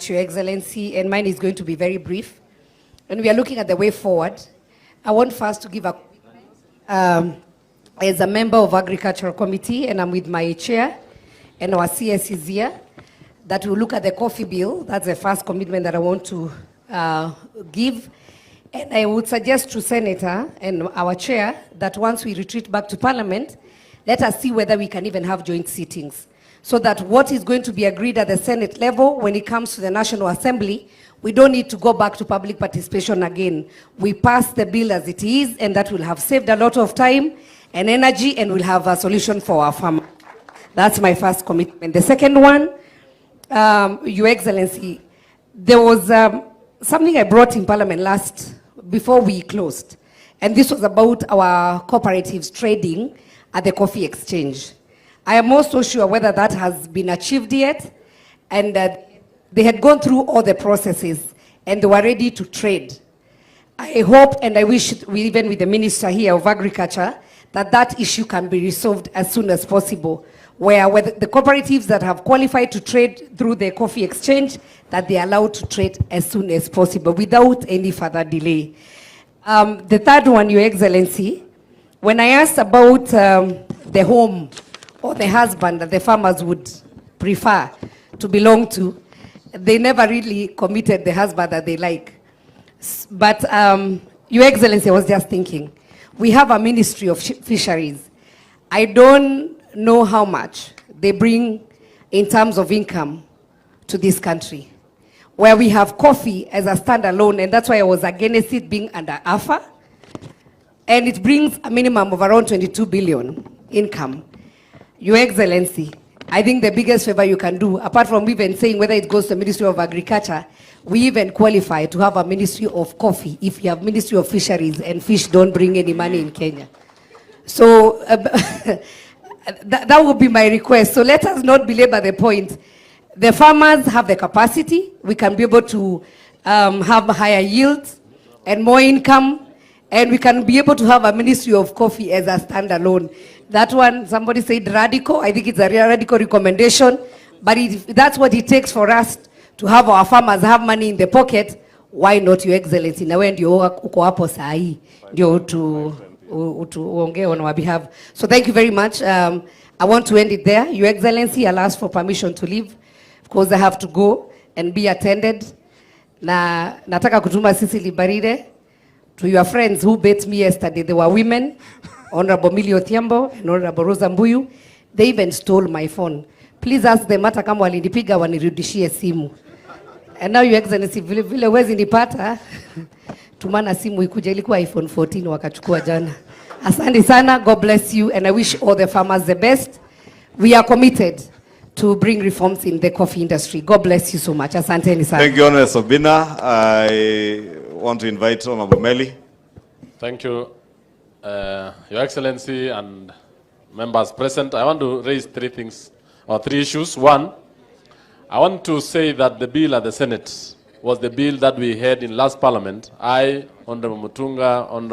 much, Your Excellency, and mine is going to be very brief. And we are looking at the way forward. I want first to give a, as a member of Agricultural Committee, and I'm with my chair, and our CS is here, that we'll look at the coffee bill. That's the first commitment that I want to give. And I would suggest to Senator and our chair that once we retreat back to Parliament, let us see whether we can even have joint sittings, so that what is going to be agreed at the Senate level, when it comes to the National Assembly, we don't need to go back to public participation again. We pass the bill as it is, and that will have saved a lot of time and energy, and we'll have a solution for our farmers. That's my first commitment. The second one, Your Excellency, there was something I brought in Parliament before we closed, and this was about our cooperatives trading at the coffee exchange. I am also sure whether that has been achieved yet, and they had gone through all the processes and they were ready to trade. I hope and I wish, even with the Minister here of Agriculture, that that issue can be resolved as soon as possible, where the cooperatives that have qualified to trade through the coffee exchange, that they are allowed to trade as soon as possible without any further delay. The third one, Your Excellency, when I asked about the home or the husband that the farmers would prefer to belong to, they never really committed the husband that they like. But Your Excellency, I was just thinking, we have a Ministry of Fisheries. I don't know how much they bring in terms of income to this country, where we have coffee as a standalone, and that's why I was against it being under AFA, and it brings a minimum of around 22 billion income. Your Excellency, I think the biggest favor you can do, apart from even saying whether it goes to the Ministry of Agriculture, we even qualify to have a Ministry of Coffee if you have Ministry of Fisheries and fish don't bring any money in Kenya. So that would be my request. So let us not belabor the point. The farmers have the capacity. We can be able to have higher yields and more income, and we can be able to have a Ministry of Coffee as a standalone. That one, somebody said radical. I think it's a radical recommendation, but if that's what it takes for us to have our farmers have money in the pocket, why not, Your Excellency? Na wewe ndio uko hapo saa hii ndio tuongee on our behalf. So thank you very much. I want to end it there. Your Excellency, I'll ask for permission to leave. Of course, I have to go and be attended. Na nataka kutuma Sicily Baride to your friends who bet me yesterday. They were women, Honorable Millie Odhiambo and Honorable Rozaah. They even stole my phone. Please ask them hata kama walinipiga wanirudishie simu. And now, Your Excellency, vile wezi nipata tumana simu ikuja, ilikuwa iPhone 14 wakachukua jana. Asante sana. God bless you, and I wish all the farmers the best. We are committed to bring reforms in the coffee industry. God bless you so much. Asante sana. Thank you, Honorable Sabina. I want to invite Honorable Millie. Thank you, Your Excellency and members present. I want to raise three issues. One, I want to say that the bill at the Senate was the bill that we had in last Parliament. I, Honorable Mutunga, Honorable